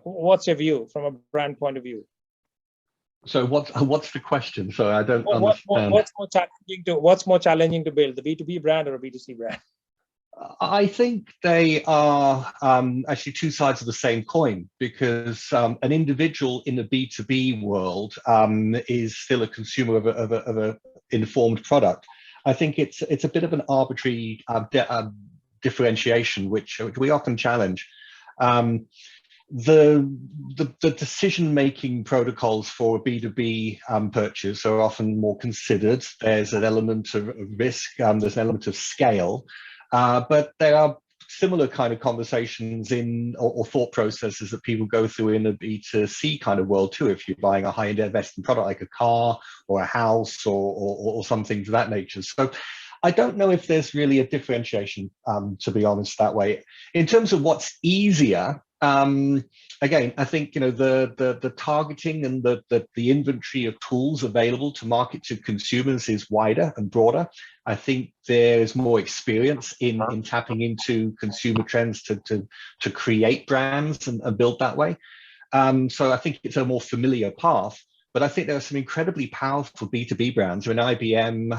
What's your view from a brand point of view? So what's the question? So I don't understand. What's more challenging to build, the B2B brand or a B2C brand? I think they are actually two sides of the same coin, because an individual in the B2B world is still a consumer of a informed product. I think it's a bit of an arbitrary differentiation, which we often challenge. The decision-making protocols for a B2B purchase are often more considered. There's an element of risk, there's an element of scale, but there are similar kind of conversations or thought processes that people go through in a B2C kind of world too. If you're buying a high-end investment product like a car or a house or something to that nature. So I don't know if there's really a differentiation, to be honest, that way. In terms of what's easier, again, I think, you know, the targeting and the inventory of tools available to market to consumers is wider and broader. I think there is more experience in tapping into consumer trends to create brands and build that way. So I think it's a more familiar path. But I think there are some incredibly powerful B2B brands. I mean, IBM,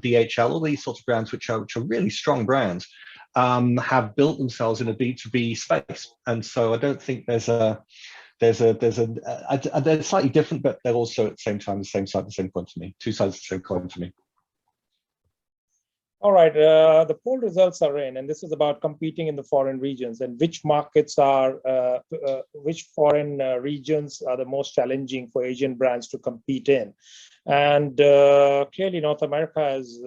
DHL, all these sorts of brands, which are really strong brands, have built themselves in a B2B space. And so I don't think they're slightly different, but they're also at the same time the same side, the same coin to me. Two sides of the same coin to me. All right, the poll results are in, and this is about competing in the foreign regions and which markets are, which foreign regions are the most challenging for Asian brands to compete in. And clearly North America has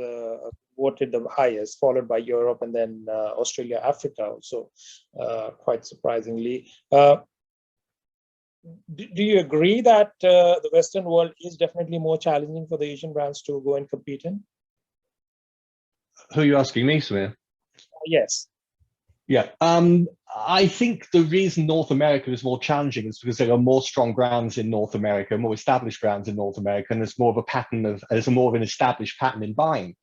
voted the highest, followed by Europe and then Australia, Africa also, quite surprisingly. Do you agree that the Western world is definitely more challenging for the Asian brands to go and compete in? Who are you asking me, Samir? Yes. Yeah, I think the reason North America is more challenging is because there are more strong brands in North America, more established brands in North America, and there's more of a pattern of, there's more of an established pattern in buying.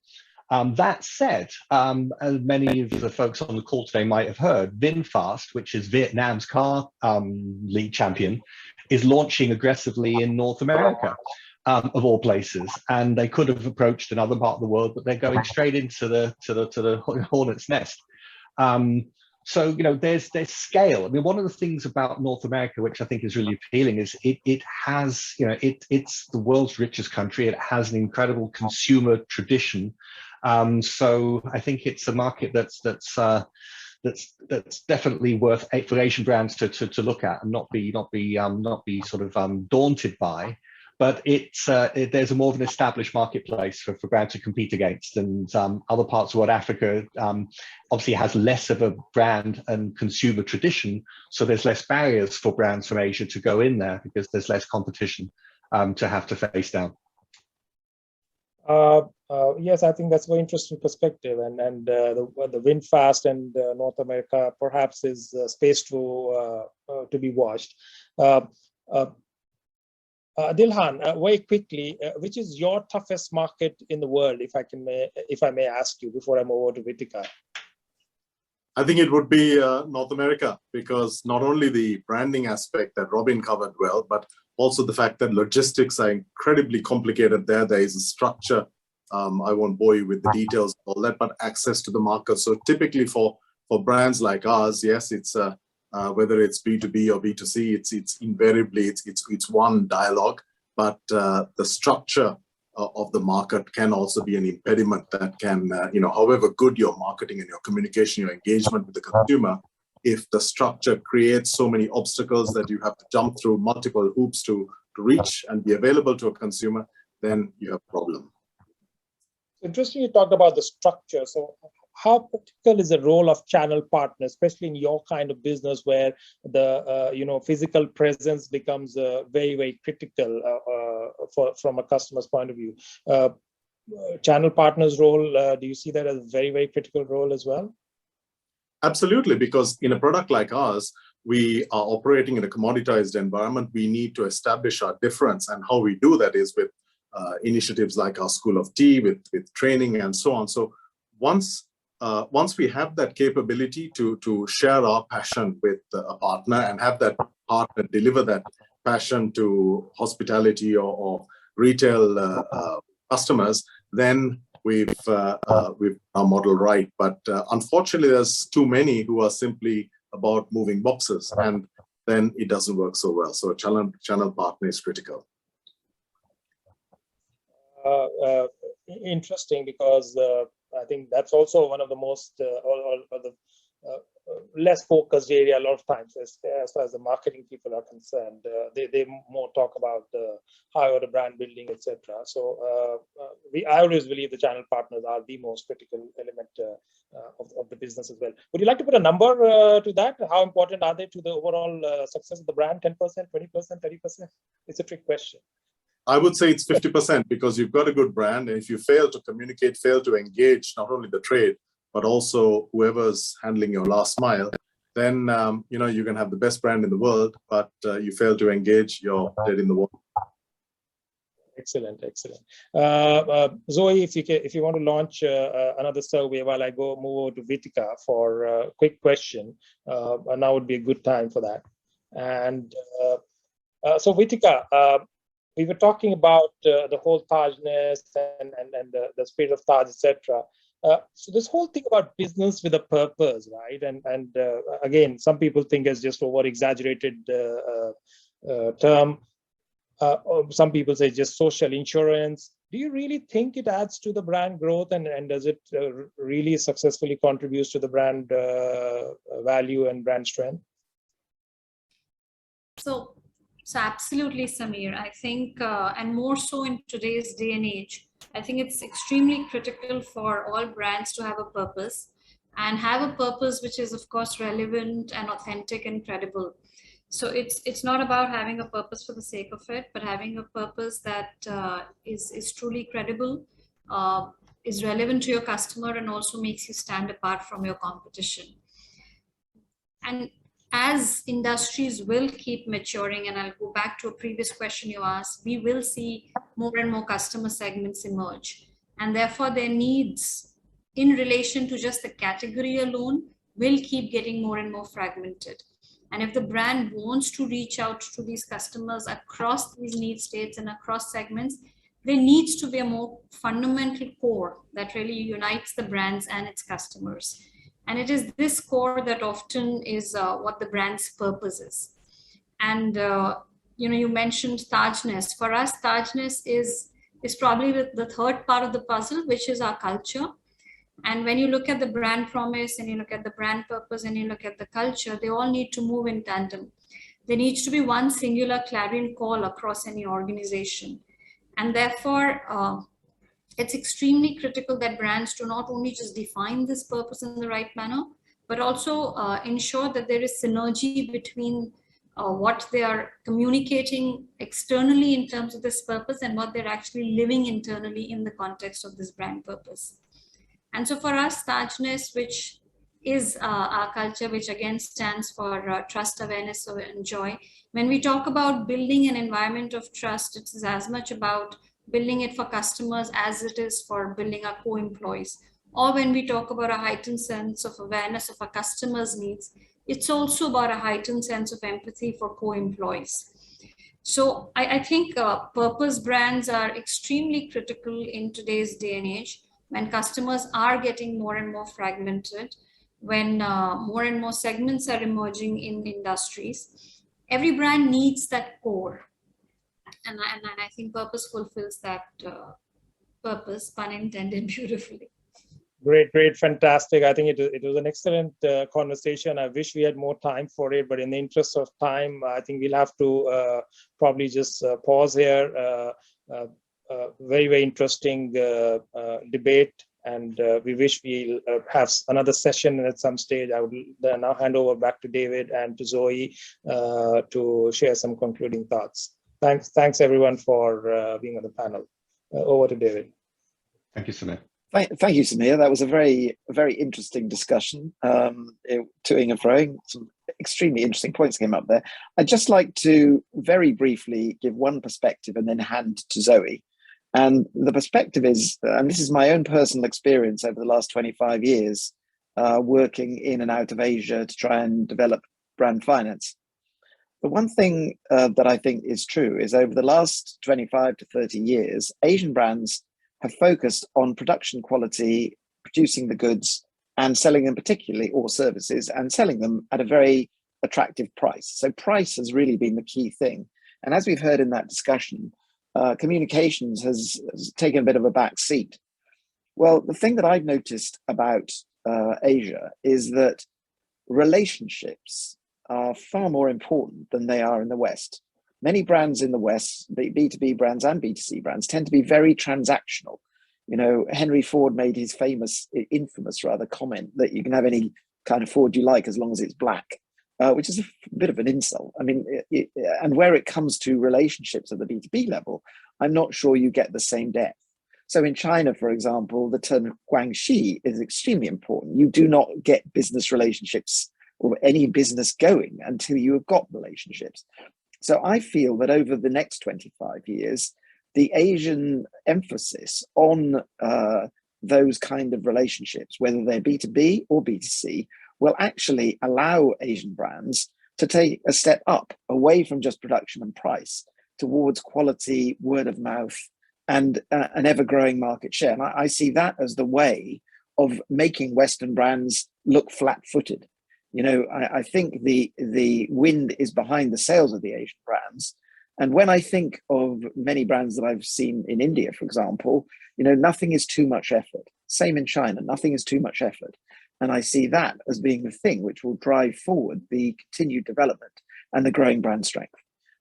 That said, as many of the folks on the call today might have heard, VinFast, which is Vietnam's car league champion, is launching aggressively in North America. Of all places, and they could have approached another part of the world, but they're going straight into the hornet's nest. So, you know, there's scale. I mean, one of the things about North America, which I think is really appealing, is it has, you know, it's the world's richest country. It has an incredible consumer tradition. So I think it's a market that's definitely worth for Asian brands to look at and not be sort of daunted by. But there's a more of an established marketplace for brands to compete against, and other parts of Africa obviously has less of a brand and consumer tradition, so there's less barriers for brands from Asia to go in there because there's less competition to have to face down. Yes, I think that's a very interesting perspective, and the VinFast and North America perhaps is space to be watched. Dilhan, very quickly, which is your toughest market in the world, if I may ask you before I move over to Vitika? I think it would be North America, because not only the branding aspect that Robin covered well, but also the fact that logistics are incredibly complicated there. There is a structure. I won't bore you with the details of all that, but access to the market. So typically for brands like ours, yes, it's whether it's B2B or B2C, it's invariably it's one dialogue, but the structure of the market can also be an impediment that can, however good your marketing and your communication, your engagement with the consumer, if the structure creates so many obstacles that you have to jump through multiple hoops to reach and be available to a consumer, then you have a problem. Interesting, you talked about the structure. So how critical is the role of channel partners, especially in your kind of business where the physical presence becomes very, very critical from a customer's point of view? Channel partners' role, do you see that as a very, very critical role as well? Absolutely, because in a product like ours, we are operating in a commoditized environment. We need to establish our difference, and how we do that is with initiatives like our School of Tea, with training and so on. So once we have that capability to share our passion with a partner and have that partner deliver that passion to hospitality or retail customers, then we've our model right. But unfortunately, there's too many who are simply about moving boxes, and then it doesn't work so well. So a channel partner is critical. Interesting, because I think that's also one of the most or the less focused area a lot of times as far as the marketing people are concerned. They more talk about the higher the brand building, etc. So I always believe the channel partners are the most critical element of the business as well. Would you like to put a number to that? How important are they to the overall success of the brand? 10%, 20%, 30%? It's a trick question. I would say it's 50%, because you've got a good brand, and if you fail to communicate, fail to engage not only the trade, but also whoever's handling your last mile, then you can have the best brand in the world, but you fail to engage, you're dead in the water. Excellent, excellent. Zoe, if you want to launch another survey while I move over to Vitika for a quick question, now would be a good time for that. And so Vitika, we were talking about the whole Tajness and the spirit of Taj, etc. So this whole thing about business with a purpose, right? And again, some people think it's just over-exaggerated term. Some people say just social insurance. Do you really think it adds to the brand growth, and does it really successfully contributes to the brand value and brand strength? So absolutely, Samir. I think, and more so in today's day and age, I think it's extremely critical for all brands to have a purpose, and have a purpose which is, of course, relevant and authentic and credible. So it's not about having a purpose for the sake of it, but having a purpose that is truly credible, is relevant to your customer, and also makes you stand apart from your competition. And as industries will keep maturing, and I'll go back to a previous question you asked, we will see more and more customer segments emerge. And therefore their needs in relation to just the category alone will keep getting more and more fragmented. And if the brand wants to reach out to these customers across these need states and across segments, there needs to be a more fundamental core that really unites the brands and its customers. And it is this core that often is what the brand's purpose is. And you mentioned Tajness. For us, Tajness is probably the third part of the puzzle, which is our culture. And when you look at the brand promise, and you look at the brand purpose, and you look at the culture, they all need to move in tandem. There needs to be one singular clarion call across any organization. And therefore, it's extremely critical that brands do not only just define this purpose in the right manner, but also ensure that there is synergy between what they are communicating externally in terms of this purpose and what they're actually living internally in the context of this brand purpose. And so for us, Tajness, which is our culture, which again stands for trust, awareness, and joy. When we talk about building an environment of trust, it's as much about building it for customers as it is for building our co-employees. or when we talk about a heightened sense of awareness of our customers' needs, it's also about a heightened sense of empathy for co-employees. So I think purpose brands are extremely critical in today's day and age, when customers are getting more and more fragmented, when more and more segments are emerging in industries. Every brand needs that core. And I think purpose fulfills that purpose, pun intended, beautifully. Great, fantastic. I think it was an excellent conversation. I wish we had more time for it, but in the interest of time, I think we'll have to probably just pause here. Very interesting debate, and we wish we'll have another session at some stage. I would now hand over back to David and to Zoe to share some concluding thoughts. Thanks everyone for being on the panel. Over to David. Thank you, Samir. Thank you, Samir. That was a very interesting discussion, toing and froing. Some extremely interesting points came up there. I'd just like to very briefly give one perspective and then hand to Zoe. And the perspective is, and this is my own personal experience over the last 25 years, working in and out of Asia to try and develop brand finance. The one thing that I think is true is over the last 25 to 30 years, Asian brands have focused on production quality, producing the goods and selling them, particularly, or services, and selling them at a very attractive price. So price has really been the key thing. And as we've heard in that discussion, communications has taken a bit of a back seat. Well, the thing that I've noticed about Asia is that relationships are far more important than they are in the West. Many brands in the West, B2B brands and B2C brands, tend to be very transactional. You know, Henry Ford made his infamous comment that you can have any kind of Ford you like as long as it's black, which is a bit of an insult. I mean, and where it comes to relationships at the B2B level, I'm not sure you get the same depth. So in China, for example, the term guangxi is extremely important. You do not get business relationships or any business going until you have got relationships. So I feel that over the next 25 years, the Asian emphasis on those kind of relationships, whether they're B2B or B2C, will actually allow Asian brands to take a step up away from just production and price towards quality, word of mouth, and an ever-growing market share. And I see that as the way of making Western brands look flat-footed. You know, I think the wind is behind the sails of the Asian brands. And when I think of many brands that I've seen in India, for example, you know, nothing is too much effort. Same in China, nothing is too much effort. And I see that as being the thing which will drive forward the continued development and the growing brand strength.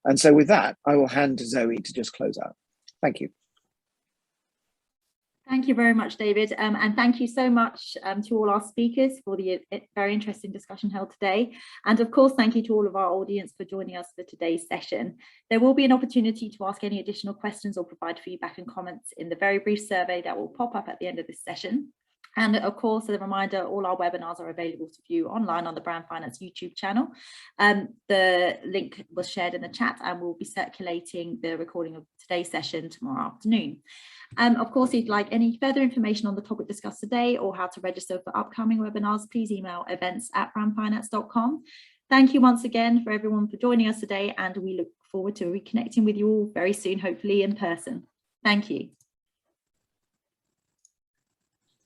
And so with that, I will hand to Zoe to just close out. Thank you. Thank you very much, David. And thank you so much to all our speakers for the very interesting discussion held today. And of course, thank you to all of our audience for joining us for today's session. There will be an opportunity to ask any additional questions or provide feedback and comments in the very brief survey that will pop up at the end of this session. And of course, as a reminder, all our webinars are available to view online on the Brand Finance YouTube channel. The link was shared in the chat and we'll be circulating the recording of today's session tomorrow afternoon. Of course, if you'd like any further information on the topic discussed today or how to register for upcoming webinars, please email events@brandfinance.com. Thank you once again for everyone for joining us today, and we look forward to reconnecting with you all very soon, hopefully in person. Thank you.